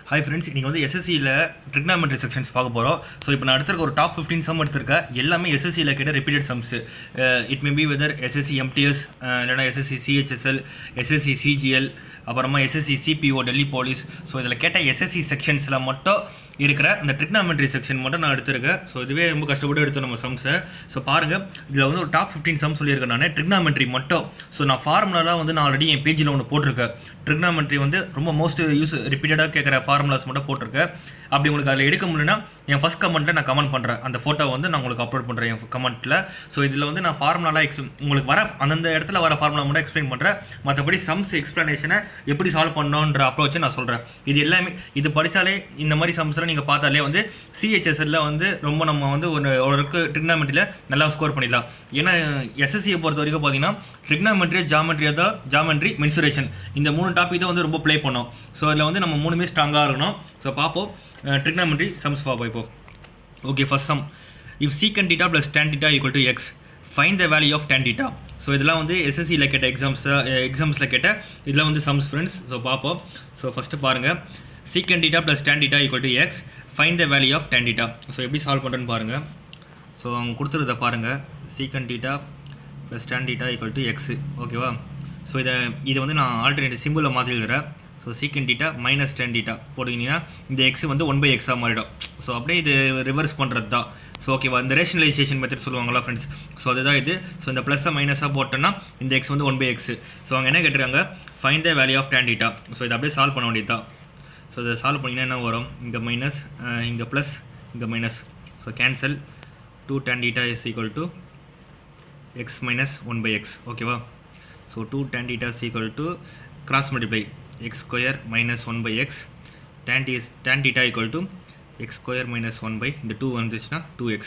Hi friends, இன்றைக்கி வந்து எஸ்எஸ்சியில் trigonometry sections பார்க்க போகிறோம். ஸோ இப்போ நான் எடுத்துருக்க ஒரு டாப் 15 சம் எடுத்திருக்கேன். எல்லாமே எஸ்எஸ்சியில் கேட்ட repeated sums. It may be whether SSC MTS, இல்லைனா எஸ்எஸ்சி சிஹெச்எஸ்எல், எஸ்எஸ்சி சிஜிஎல், அப்புறமா SSC CPO Delhi police. So இதில் கேட்ட எஸ்எஸ்சி செக்ஷன்ஸில் மட்டும் இருக்கிற இந்த ட்ரிக்னாமெட்ரி செக்ஷன் மட்டும் நான் எடுத்திருக்கேன். ஸோ இதுவே ரொம்ப கஷ்டப்பட்டு எடுத்தோம் நம்ம சம்ஸை. ஸோ பாருங்கள், இதில் வந்து ஒரு டாப் 15 சம் சொல்லியிருக்கேன் நான் ட்ரிக்னாமெட்ரி மட்டும். ஸோ நான் ஃபார்முலாலாம் வந்து நான் ஆல்ரெடி என் பேஜில் ஒன்று போட்டிருக்கேன். ட்ரிக்னாமெட்ரி வந்து ரொம்ப மோஸ்ட் ரிப்பீட்டடாக கேட்குற ஃபார்முலாஸ் மட்டும் போட்டிருக்கேன். அப்படி உங்களுக்கு அதில் எடுக்க முடியும்னா என் ஃபஸ்ட் கமெண்ட்டில் நான் கமெண்ட் பண்ணுறேன். அந்த ஃபோட்டோ வந்து நான் உங்களுக்கு அப்லோட் பண்ணுறேன் என் கமெண்ட்டில். ஸோ இதில் வந்து நான் ஃபார்முலாலாம் உங்களுக்கு வர அந்தந்த இடத்துல வர ஃபார்முலா மட்டும் எக்ஸ்பிளைன் பண்ணுறேன். மற்றபடி சம்ஸ் எக்ஸ்ப்ளனேஷனை எப்படி சால்வ் பண்ணணுன்ற அப்ரோச்சை நான் சொல்கிறேன். இது எல்லாமே இது படித்தாலே இந்த மாதிரி சம்ஸ்லாம் நீங்கள் பார்த்தாலே வந்து சிஹெச்எஸ்எல்ல வந்து ரொம்ப நம்ம வந்து ஒரு ட்ரிக்னாமெட்ரியில் நல்லா ஸ்கோர் பண்ணிடலாம். ஏன்னா எஸ்எஸ்சியை பொறுத்த வரைக்கும் பார்த்தீங்கன்னா ட்ரிக்னாமெட்ரி, ஜாமெட்ரி, மென்சுரேஷன், இந்த 3 டாபிக் தான் வந்து ரொம்ப ப்ளே பண்ணோம். ஸோ அதில் வந்து நம்ம 3மே ஸ்ட்ராங்காக இருக்கணும். ஸோ பார்ப்போம் ட்ரிக்னாமெட்ரி சம்ஸ் பார்ப்போம் இப்போ. Okay, first sum. If secant theta plus tan theta equal to X, find the value of tan theta. So இதெல்லாம் வந்து எஸ்எஸ்சியில் கேட்ட எக்ஸாம்ஸில் கேட்ட இதெல்லாம் வந்து சம்ஸ் ஃப்ரெண்ட்ஸ். ஸோ பார்ப்போம். ஸோ ஃபஸ்ட்டு பாருங்கள், secant theta plus tan theta equal to X, find the value of tan theta. So எப்படி சால்வ் பண்ணுறேன்னு பாருங்கள். ஸோ அவங்க கொடுத்துருத பாருங்கள், secant theta plus tan theta equal to X. ஓகேவா? ஸோ இதை வந்து நான் ஆல்டர்னேட்டிவ் சிம்பிளில் மாற்றி எழுதுறேன். ஸோ சீக்கன் டீட்டா மைனஸ் டேன் டீட்டா போட்டிங்கன்னா இந்த எக்ஸ் வந்து 1/x மாறிடும். ஸோ அப்படியே இது ரிவர்ஸ் பண்ணுறது தான். ஸோ ஓகேவா, இந்த ரேஷனலைசேஷன் மெத்தட் சொல்லுவாங்களா ஃப்ரெண்ட்ஸ். ஸோ அதுதான் இது. ஸோ இந்த ப்ளஸ்ஸை மைனஸாக போட்டோன்னா இந்த எக்ஸ் வந்து 1/x. ஸோ அவங்க என்ன கேட்டிருக்காங்க, find the value of tan theta. So இதை அப்படியே சால்வ் பண்ண வேண்டியது தான். ஸோ இதை சால்வ் பண்ணிங்கன்னா என்ன வரும், இங்கே மைனஸ், இங்கே ப்ளஸ், இங்கே minus. So cancel. 2 tan theta is equal to x minus 1/x. ஓகேவா? So 2 tan theta is equal to cross multiply x square minus 1/x. tan theta equal to x square minus 1 இந்த 2 வந்துச்சுன்னா 2x.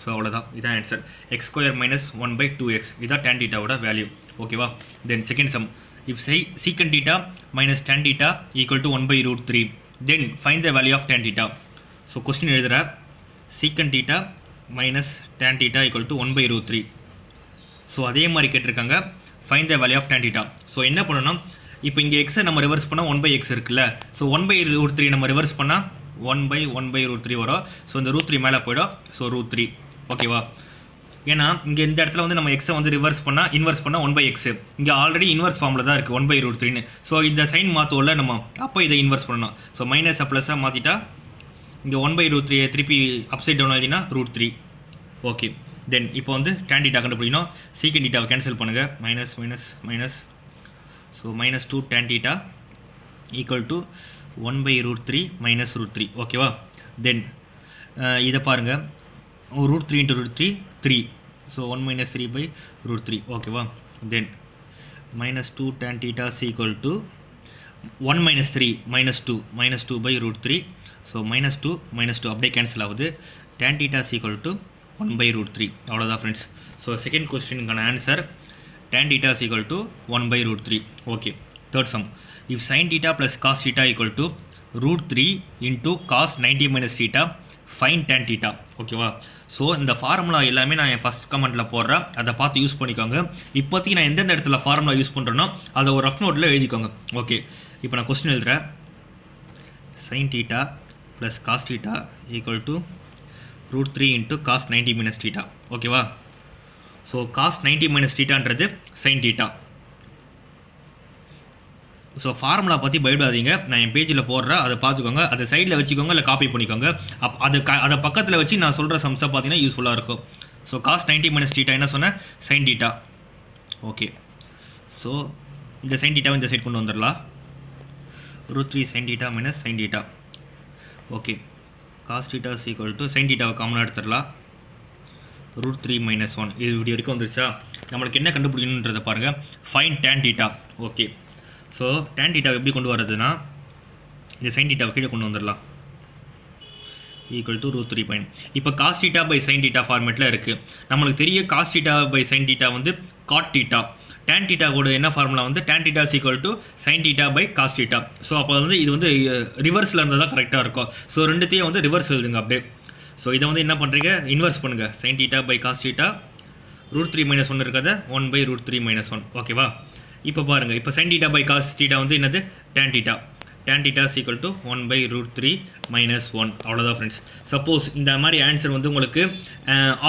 So அவ்வளோதான், இதான் answer. x square minus 1/2x இதான் tan theta ஓட value. ஓகேவா? Then second sum. If secant theta minus tan theta equal to 1/√3, then find the value of tan theta. So question எழுதுகிற, secant theta minus tan theta equal to 1/√3. So அதே மாதிரி கேட்டிருக்காங்க, find the value of tan theta. So என்ன பண்ணணும், இப்போ இங்கே எக்ஸை நம்ம ரிவர்ஸ் பண்ணால் 1/x இருக்குல்ல. ஸோ 1/√3 நம்ம ரிவர்ஸ் பண்ணால் 1/1/√3 வரும். ஸோ இந்த √3 மேலே போய்டும். ஸோ √3. ஓகேவா? ஏன்னா இங்கே இந்த இடத்துல வந்து நம்ம எக்ஸை வந்து இன்வர்ஸ் பண்ணால் 1/x. இங்கே ஆல்ரெடி இன்வர்ஸ் ஃபார்மில் தான் இருக்குது 1/√3ன்னு. ஸோ இந்த சைன் மாற்றோம்ல நம்ம, அப்போ இதை இன்வர்ஸ் பண்ணணும். ஸோ மைனஸ் ப்ளஸ்ஸாக மாற்றிட்டா இங்கே 1/√3 திருப்பி அப்சைட் டவுன் ஆகினா √3. ஓகே, தென் இப்போ வந்து tan theta கண்டுபிடிக்கணும். சீக்கன் டீட்டாவை கேன்சல் பண்ணுங்கள். Minus minus minus. So minus 2 tan theta equal to 1/√3 minus √3. ஓகேவா? தென் இதை பாருங்கள், √3 × √3 3. ஸோ 1 - 3/√3. ஓகேவா? Then minus 2 tan theta equal to 1 - 3 -2 -2/√3. So -2 -2 அப்படியே கேன்சல் ஆகுது. tan theta equal to 1/√3. அவ்வளோதான் ஃப்ரெண்ட்ஸ். ஸோ செகண்ட் கொஸ்டினுக்கான answer tan theta equal to 1/√3. Okay, third sum. If sin theta plus cos theta equal to √3 × cos 90 - theta, find tan theta. ஓகேவா? So இந்த formula எல்லாமே நான் என் first கமெண்ட்டில் போடுறேன், அதை பார்த்து யூஸ் பண்ணிக்கோங்க. இப்போதைக்கு நான் எந்தெந்த இடத்துல ஃபார்முலா யூஸ் பண்ணுறேனோ அதை ஒரு ரஃப் நோட்டில் எழுதிக்கோங்க. ஓகே, இப்போ நான் கொஸ்டின் எழுதுகிறேன். sin theta plus cos theta equal to √3 × cos 90 - theta. ஓகேவா? So cos 90 - thetaன்றது sin theta. So formula பற்றி பயப்படாதீங்க, நான் என் பேஜில் போடுறேன், அதை பார்த்துக்கோங்க. அதை சைடில் வச்சுக்கோங்க, இல்லை காப்பி பண்ணிக்கோங்க. அதை பக்கத்தில் வச்சு நான் சொல்கிற சம்ஸை பார்த்தீங்கன்னா யூஸ்ஃபுல்லாக இருக்கும். ஸோ cos 90 - theta என்ன சொன்னேன், sin theta. ஓகே, ஸோ இந்த sin theta இந்த சைட் கொண்டு வந்துடலாம். √3 sin theta - sin theta. Okay, cos theta equal to sin theta காமனாக எடுத்துடலாம். √3 - 1. இது இப்படி வரைக்கும் வந்துருச்சா? நம்மளுக்கு என்ன கண்டுபிடிக்கணுன்றதை பாருங்கள். Fine tan theta. Okay, so tan theta எப்படி கொண்டு வரதுன்னா, இந்த sin theta கீழே கொண்டு வந்துடலாம். Equal to √3. இப்போ cos theta /sin theta ஃபார்மேட்டில் இருக்குது. நம்மளுக்கு தெரிய cos theta /sin theta வந்து cot theta. tan theta கூட என்ன ஃபார்முலா வந்து tan theta equal to sin theta /cos theta. So அப்போ வந்து இது வந்து ரிவர்ஸில் இருந்தால் தான் கரெக்டாக இருக்கும். ஸோ ரெண்டுத்தையும் வந்து ரிவர்ஸ் எழுதுங்க அப்படியே. ஸோ இதை வந்து என்ன பண்ணுறீங்க, இன்வர்ஸ் பண்ணுங்கள். sin theta /cos theta, √3 - 1 இருக்கிறத 1/√3 - 1. ஓகேவா? இப்போ பாருங்கள், இப்போ sin theta /cos theta வந்து என்னது, tan theta. tan theta is equal to 1 by root 3 minus 1 அவ்வளோதான் ஃப்ரெண்ட்ஸ். சப்போஸ் இந்த மாதிரி ஆன்சர் வந்து உங்களுக்கு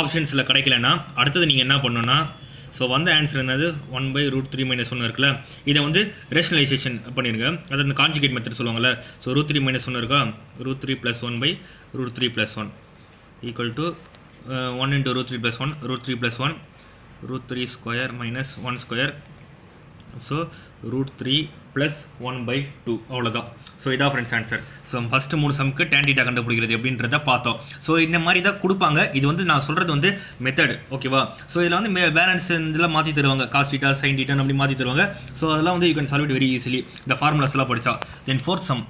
ஆப்ஷன்ஸில் கிடைக்கலன்னா அடுத்தது நீங்கள் என்ன பண்ணணும்னா ஸோ வந்த ஆன்சர் என்னது 1 by root 3 minus 1 இருக்குல்ல, இதை வந்து ரேஷனலைசேஷன் பண்ணிடுங்க. அதாவது இந்த கான்ஜுகேட் மெத்தட் சொல்லுவாங்கள்ல. ஸோ root 3 minus 1 இருக்கா, root 3 plus 1 by root 3 plus 1 equal to 1 into root 3 plus 1, root 3 plus 1, root 3 square minus 1 square. So root 3 plus 1 by 2 அவ்வளோதான். ஸோ இதான் friends answer. So first 3 சம்க்கு tan theta கண்டுபிடிக்கிறது எப்படின்றத பார்த்தோம். So இந்த மாதிரி தான் கொடுப்பாங்க. இது வந்து நான் சொல்கிறது வந்து மெத்தட், ஓகேவா. ஸோ இதில் வந்து பேலன்ஸ் இதெல்லாம் மாற்றி தருவாங்க, காஸ் theta sin theta அப்படி மாற்றி தருவாங்க. ஸோ அதெல்லாம் வந்து you can solve it very easily இந்த ஃபார்முலாஸ்லாம் படித்தா. தென் fourth some,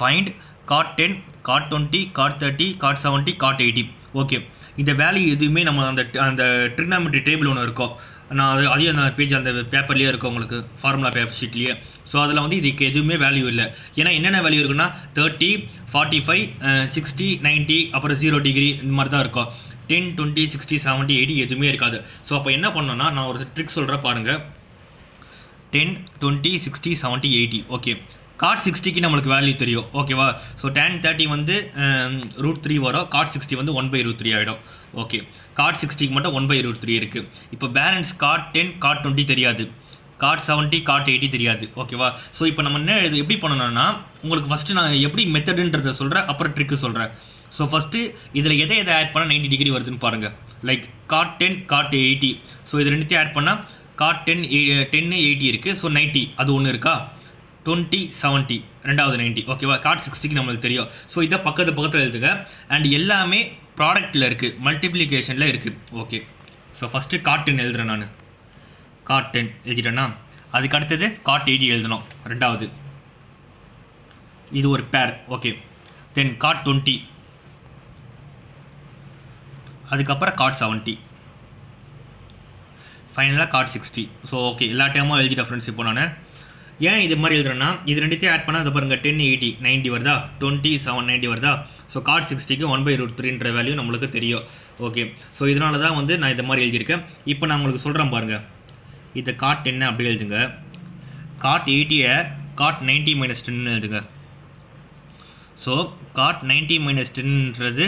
find cot 10, cot 20, cot 30, cot 70, cot 80. Okay, இந்த வேல்யூ எதுவுமே நம்ம அந்த ட்ரிக்னாமெட்ரி டேபிள் ஒன்று இருக்கும். நான் அதையும் அந்த பேஜ் அந்த பேப்பர்லேயே இருக்கும் உங்களுக்கு, ஃபார்முலா பேப்பர் ஷீட்லேயே. ஸோ அதில் வந்து இதுக்கு எதுவுமே வேல்யூ இல்லை. ஏன்னா என்னென்ன வேல்யூ இருக்குன்னா 30, 45, 60, 90, அப்புறம் 0 டிகிரி இந்த மாதிரி தான் இருக்கும். 10, 20, 60, 70, 80 எதுவுமே இருக்காது. ஸோ அப்போ என்ன பண்ணோன்னா நான் ஒரு ட்ரிக் சொல்கிறேன் பாருங்கள். 10, 20, 60, 70, 80. ஓகே, cot 60க்கு நம்மளுக்கு வேல்யூ தெரியும், ஓகேவா. ஸோ tan 30 வந்து root 3 வரும், cot 60 வந்து 1 by root 3 ஆகிடும். ஓகே, cot 60க்கு மட்டும் 1 by root 3 இருக்குது. இப்போ பேலன்ஸ் cot 10, cot 20 தெரியாது, cot 70, cot 80 தெரியாது, ஓகேவா. ஸோ இப்போ நம்ம என்ன எப்படி பண்ணணும்னா, உங்களுக்கு ஃபஸ்ட்டு நான் எப்படி மெத்தடுன்றதை சொல்கிறேன், அப்புறம் ட்ரிக்கு சொல்கிறேன். ஸோ ஃபஸ்ட்டு இதில் எதை ஆட் பண்ணால் 90 டிகிரி வருதுன்னு பாருங்கள். Like cot 10, cot 80. ஸோ இது ரெண்டுத்தையும் ஆட் பண்ணால் cot 10, 80 இருக்குது. ஸோ 90 அது ஒன்று இருக்கா, 20, 70 ரெண்டாவது 90, ஓகேவா. cot 60க்கு நம்மளுக்கு தெரியும். ஸோ இதை பக்கத்தில் எழுதுங்க. அண்ட் எல்லாமே ப்ராடக்ட்டில் இருக்குது, மல்டிப்ளிகேஷனில் இருக்குது. ஓகே, ஸோ ஃபஸ்ட்டு cot 10 எழுதுகிறேன் நான். cot 10 எழுதிட்டேன்னா அதுக்கு அடுத்தது cot 80 எழுதணும் ரெண்டாவது, இது ஒரு பேர். ஓகே, தென் cot 20, அதுக்கப்புறம் cot 70, ஃபைனலாக cot 60. ஸோ ஓகே, எல்லா டைமும் எழுதிட்டேன் ஃப்ரெண்ட்ஸ். இப்போ நான் ஏன் இது மாதிரி எழுதுறேன்னா, இது ரெண்டுத்தையும் ஆட் பண்ணால் அதை பாருங்கள், 10, 80, 90 வருதா, 20, 7, 90 வருதா. ஸோ cot 60க்கு 1 by root 3ன்ற வேல்யூ நம்மளுக்கு தெரியும். ஓகே, ஸோ இதனால தான் வந்து நான் இதை மாதிரி எழுதியிருக்கேன். இப்போ நான் உங்களுக்கு சொல்கிறேன் பாருங்கள். இதை cot 10 அப்படி எழுதுங்க, cot 80யை cot 90 minus 10 எழுதுங்க. ஸோ cot 90 minus 10ன்றது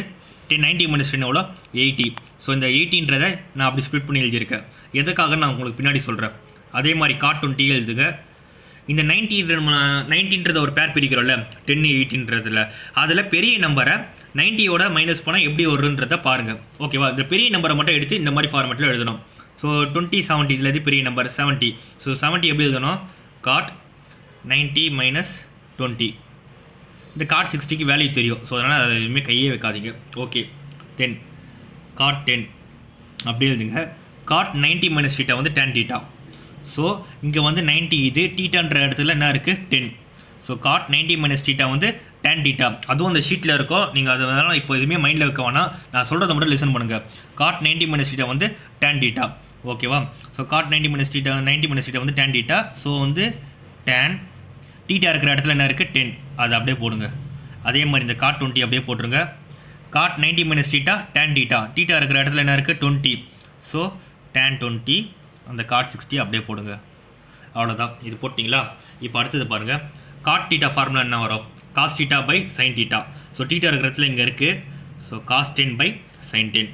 90 minus 10 எவ்வளோ, 80. ஸோ இந்த 80ன்றதை நான் அப்படி ஸ்ப்ளிட் பண்ணி எழுதியிருக்கேன். எதுக்காக நான் உங்களுக்கு பின்னாடி சொல்கிறேன். அதே மாதிரி cot 20 எழுதுங்க. இந்த 90ன்றது ஒரு பேர் பிரிக்கிறோம்ல 10, 80ன்றதுல, அதில் பெரிய நம்பரை 90யோட மைனஸ் பண்ணால் எப்படி வருன்றதை பாருங்கள், ஓகேவா. இந்த பெரிய நம்பரை மட்டும் எடுத்து இந்த மாதிரி ஃபார்மெட்டில் எழுதணும். ஸோ 20, 70 இதில் பெரிய நம்பர் 70. ஸோ 70 எப்படி எழுதணும், cot 90 minus 20. இந்த cot 60க்கு வேல்யூ தெரியும். ஸோ அதனால் அதை எதுவுமே கையே வைக்காதீங்க. ஓகே, தென் cot 10 அப்படி எழுதுங்க. cot 90 minus theta வந்து tan theta. ஸோ இங்கே வந்து 90, இது தீட்டான்ற இடத்துல என்ன இருக்குது 10. ஸோ cot 90 minus theta வந்து tan theta. அதுவும் அந்த ஷீட்டில் இருக்கும், நீங்கள் அதனால இப்போ எதுவுமே மைண்டில் வைக்க வேணாம், நான் சொல்கிறத மட்டும் லிசன் பண்ணுங்கள். cot 90 minus theta வந்து tan theta, ஓகேவா. ஸோ cot 90 minus theta வந்து tan theta. ஸோ வந்து tan theta இருக்கிற இடத்துல என்ன இருக்குது 10, அது அப்படியே போடுங்க. அதே மாதிரி இந்த cot 20 அப்படியே போட்டுருங்க. cot 90 minus theta tan theta, theta இருக்கிற இடத்துல என்ன இருக்குது 20. ஸோ tan 20, அந்த cot 60 அப்படியே போடுங்க. அவ்வளோதான், இது போட்டிங்களா. இப்போ அடுத்தது பாருங்கள், cot theta ஃபார்முலா என்ன வரும், cos theta by sin theta. So theta இருக்கிற இடத்துல இங்கே இருக்குது. So cos 10 by sin 10.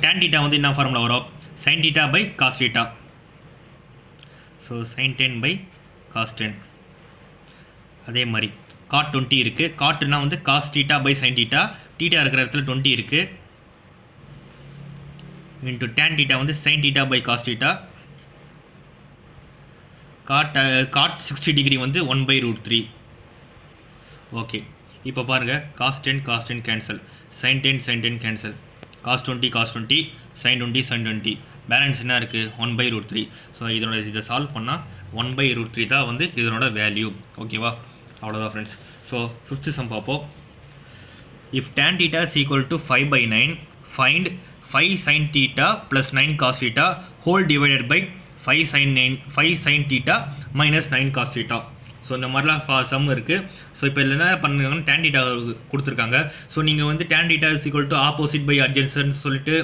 tan theta வந்து என்ன ஃபார்முலா வரும், sin theta by cos theta. So sin 10 by cos 10. அதே மாதிரி cot 20 இருக்குது. cotனா வந்து cos theta by sin theta, theta இருக்கிற இடத்துல 20 இருக்குது. into tan theta வந்து sin theta by cos theta. cot 60 degree வந்து 1 by root 3. ஓகே, இப்போ பாருங்கள், cos 10 cancel, sin 10 cancel, cos 20 sin 20 balance என்ன இருக்குது 1 by root 3. ஸோ இதை சால்வ் பண்ணால் 1 by root 3 தான் வந்து இதனோட வேல்யூ, ஓகேவா. அவ்வளோதான் ஃப்ரெண்ட்ஸ். ஸோ 5th சம் பார்ப்போம். if tan theta is equal to 5 by 9, find 5 sin theta plus 9 cos theta whole divided by 5 sin theta minus 9 cos theta. So இந்த மாதிரிலாம் சம் இருக்குது. ஸோ இப்போ என்ன பண்ணுறாங்கன்னா tan theta கொடுத்துருக்காங்க. ஸோ நீங்கள் வந்து tan theta is equal to opposite by adjacent சொல்லிட்டு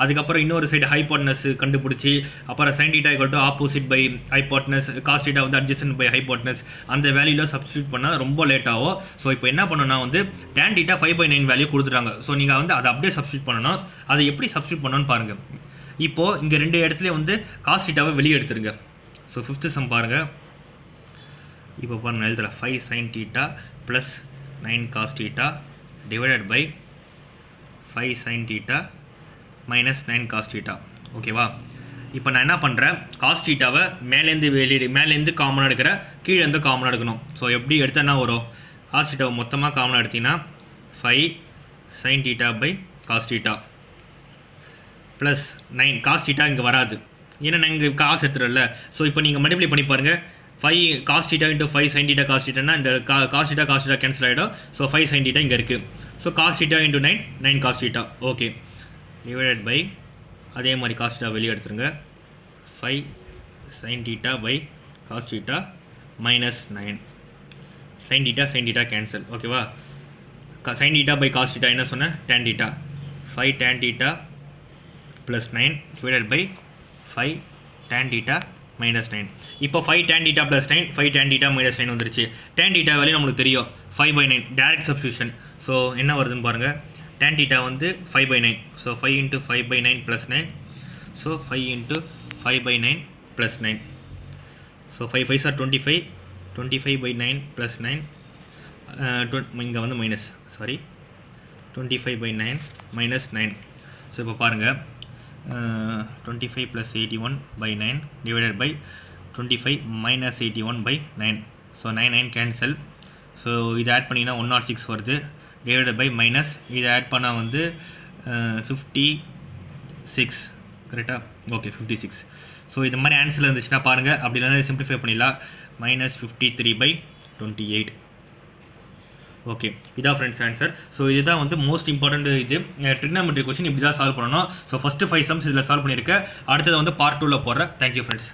அதுக்கப்புறம் இன்னொரு சைடு ஹைபோட்டனஸ் கண்டுபிடிச்சி அப்புறம் sin theta equal to opposite by hypotenuse, cos theta வந்து adjacent by hypotenuse அந்த வேல்யூவில் சப்ஸ்டியூட் பண்ணால் ரொம்ப லேட் ஆகும். ஸோ இப்போ என்ன பண்ணணும்னா வந்து tan theta 5/9 வேல்யூ கொடுத்துட்டாங்க. ஸோ நீங்கள் வந்து அதை அப்படியே சப்ஸ்டியூட் பண்ணணும். அதை எப்படி சப்ஸ்டியூட் பண்ணணும்னு பாருங்கள். இப்போது இங்கே 2 இடத்துல வந்து cos theta வெளியே எடுத்துருங்க. ஸோ 5th சம் பாருங்கள். இப்போ பாருங்கள் எழுதுற 5 sin theta plus 9 cos theta divided by 5 sin theta minus 9 cos theta. ஓகேவா? இப்போ நான் என்ன பண்ணுறேன், cos thetaவை மேலேருந்து காமனாக எடுக்கிறேன், கீழேருந்து காமனாக எடுக்கணும். ஸோ எப்படி எடுத்தால் என்ன வரும், cos thetaவை மொத்தமாக காமனாக எடுத்தீங்கன்னா 5 sin theta by cos theta plus 9 cos theta இங்கே வராது, ஏன்னா நான் இங்கே காசு எடுத்துறல. ஸோ இப்போ நீங்கள் மல்டிப்ளை பண்ணி பாருங்கள். 5 cos theta into 5 sin theta cos theta இந்த cos theta கேன்சல் ஆகிடும். ஸோ 5 sin theta இங்கே இருக்குது. So cos theta into 9 cos theta. Okay, divided by அதே மாதிரி cos theta வெளியே எடுத்துருங்க. 5 sin theta by cos theta minus 9 sin theta cancel. ஓகேவா? sin theta by cos theta என்ன சொன்னேன், tan theta. 5 tan theta plus 9 divided by 5 tan theta minus 9. இப்போ 5 tan theta plus 9 5 tan theta minus 9 வந்துருச்சு. tan theta value நம்மளுக்கு தெரியும் 5/9 direct substitution. So என்ன வருதுன்னு பாருங்கள். tan theta வந்து 5/9. So 5 into 5/9 plus 9. So 5 into 5/9 plus 9. So 5 5s are 25. 25/9 plus 9. இங்கே வந்து மைனஸ், சாரி 25/9 minus 9. ஸோ இப்போ பாருங்கள் 25 plus 81/9 divided by 25 minus 81/9. So 9 cancel. So இதை ஆட் பண்ணிங்கன்னா 106 வருது. டிவைடட் பை மைனஸ் இதை ஆட் பண்ணால் வந்து 56 கரெக்டாக? ஓகே 56. ஸோ இது மாதிரி ஆன்சரில் இருந்துச்சுன்னா பாருங்கள், அப்படி இல்லைனா சிம்பிளிஃபை பண்ணிடலாம். -53/28. ஓகே, இதான் ஃப்ரெண்ட்ஸ் ஆன்சர். ஸோ இதுதான் வந்து மோஸ்ட் இம்பார்ட்டன்ட். இது ட்ரிக்னாமெட்ரி கொஸ்டின் இப்படி தான் சால்வ் பண்ணணும். ஸோ ஃபஸ்ட்டு 5 சம்ஸ் இதில் சால்வ் பண்ணியிருக்கேன். அடுத்தது வந்து பார்ட் 2ல் போடுறேன். Thank you friends.